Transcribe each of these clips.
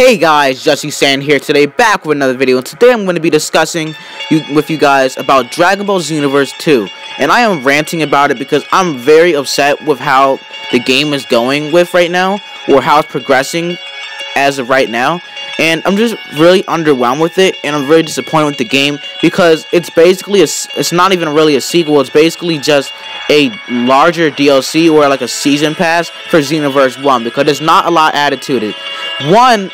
Hey guys, Jesse Sand here today, back with another video, and today I'm going to be discussing with you guys about Dragon Ball Xenoverse 2, and I am ranting about it because I'm very upset with how the game is going with right now, or how it's progressing as of right now, and I'm just really underwhelmed with it, and I'm very disappointed with the game, because it's basically, it's not even really a sequel, it's basically just a larger DLC, or like a season pass for Xenoverse 1, because there's not a lot added to it. One,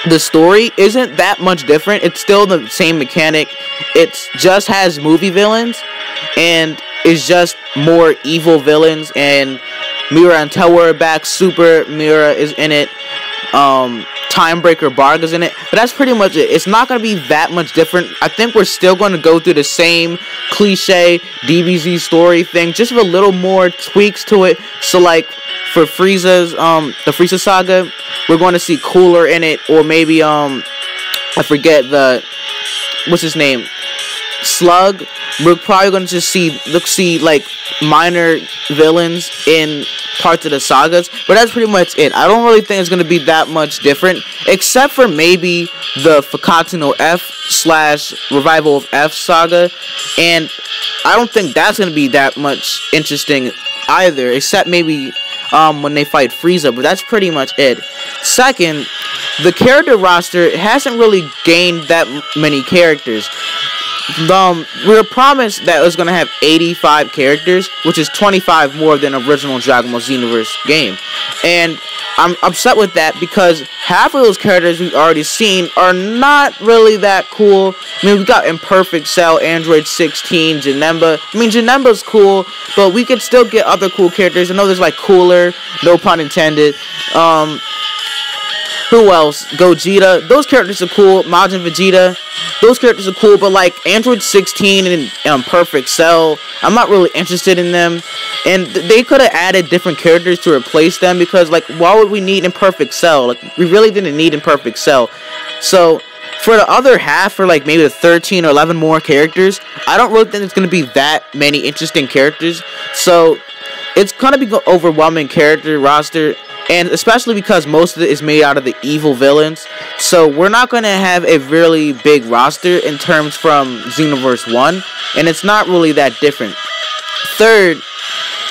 the story isn't that much different. It's still the same mechanic. It just has movie villains, and it's just more evil villains, and Mira and Tell are back. Super Mira is in it. Timebreaker Barga's in it, but that's pretty much it. It's not going to be that much different. I think we're still going to go through the same cliche DBZ story thing, just with a little more tweaks to it. So like for Frieza's the Frieza saga, we're going to see Cooler in it, or maybe I forget what's his name, Slug. We're probably going to just see like minor villains in parts of the sagas, but that's pretty much it. I don't really think it's going to be that much different, except for maybe the Fakatsu no F / Revival of F saga, and I don't think that's going to be that much interesting either, except maybe when they fight Frieza, but that's pretty much it. Second, the character roster hasn't really gained that many characters. We were promised that it was going to have 85 characters, which is 25 more than original Dragon Ball Xenoverse game. And I'm upset with that because half of those characters we've already seen are not really that cool. I mean, we got Imperfect Cell, Android 16, Janemba. I mean, Janemba's cool, but we could still get other cool characters. I know there's like Cooler, no pun intended. Who else? Gogeta. Those characters are cool. Majin Vegeta. Those characters are cool, but like Android 16 and Perfect Cell, I'm not really interested in them. And they could have added different characters to replace them, because like, why would we need Imperfect Cell? Like, we really didn't need Imperfect Cell. So for the other half, for like maybe the 13 or 11 more characters, I don't really think it's going to be that many interesting characters. So it's going to be an overwhelming character roster. And especially because most of it is made out of the evil villains. So we're not going to have a really big roster in terms from Xenoverse 1. And it's not really that different. Third,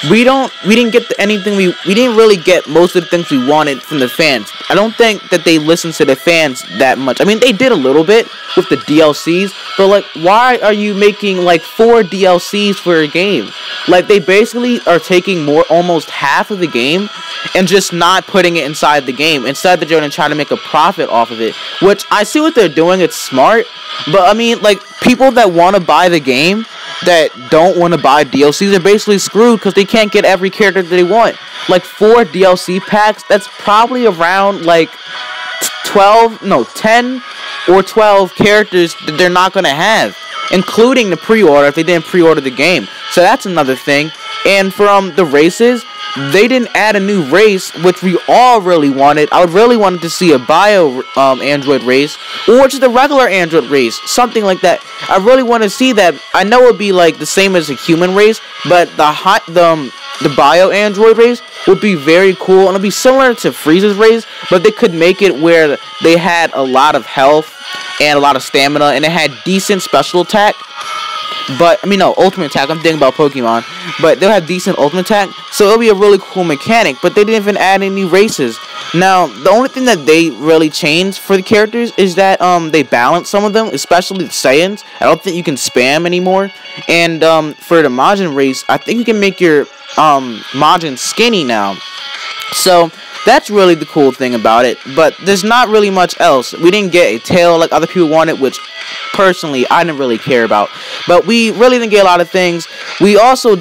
we didn't get anything we didn't really get most of the things we wanted from the fans. I don't think that they listened to the fans that much. I mean, they did a little bit with the DLCs, but like, why are you making like 4 DLCs for a game? Like, they basically are taking almost half of the game and just not putting it inside the game. Instead, they're going to try to make a profit off of it, which I see what they're doing. It's smart, but I mean, like, people that want to buy the game that don't want to buy DLCs are basically screwed because they can't get every character that they want. Like 4 DLC packs, that's probably around like 10 or 12 characters that they're not going to have, including the pre-order if they didn't pre-order the game. So that's another thing. And from the races, they didn't add a new race, which we all really wanted. I would really wanted to see a bio android race, or just a regular android race, something like that. I really want to see that. I know it would be like the same as a human race, but the bio android race would be very cool, and it'd be similar to Frieza's race, but they could make it where they had a lot of health and a lot of stamina, and it had decent special attack. But, I mean, no, ultimate attack, I'm thinking about Pokemon, but they'll have decent ultimate attack, so it'll be a really cool mechanic, but they didn't even add any races. Now, the only thing that they really changed for the characters is that, they balance some of them, especially the Saiyans. I don't think you can spam anymore, and, for the Majin race, I think you can make your, Majin skinny now. So that's really the cool thing about it, but there's not really much else. We didn't get a tail like other people wanted, which personally I didn't really care about, but we really didn't get a lot of things. We still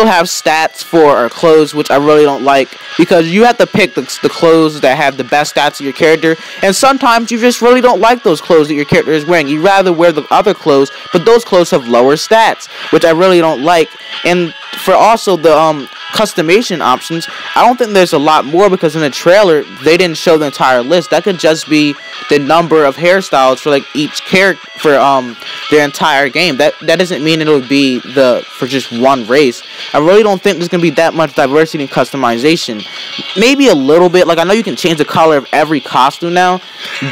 have stats for our clothes, which I really don't like, because you have to pick the clothes that have the best stats of your character, and sometimes you just really don't like those clothes that your character is wearing. You'd rather wear the other clothes, but those clothes have lower stats, which I really don't like. And for also the customization options, I don't think there's a lot more, because in the trailer they didn't show the entire list. That could just be the number of hairstyles for like each character for their entire game. That doesn't mean it'll be for for just one race. I really don't think there's going to be that much diversity and customization. Maybe a little bit. Like, I know you can change the color of every costume now,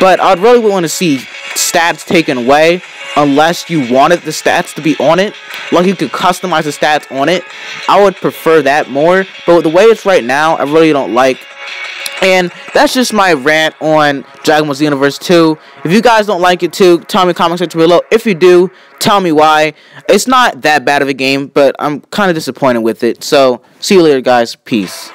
but I'd really want to see stats taken away unless you wanted the stats to be on it. Like, you could customize the stats on it. I would prefer that more, but the way it's right now, I really don't like. And that's just my rant on Dragon Ball Xenoverse 2. If you guys don't like it too, tell me in the comment section below. If you do, tell me why. It's not that bad of a game, but I'm kind of disappointed with it. So, see you later, guys. Peace.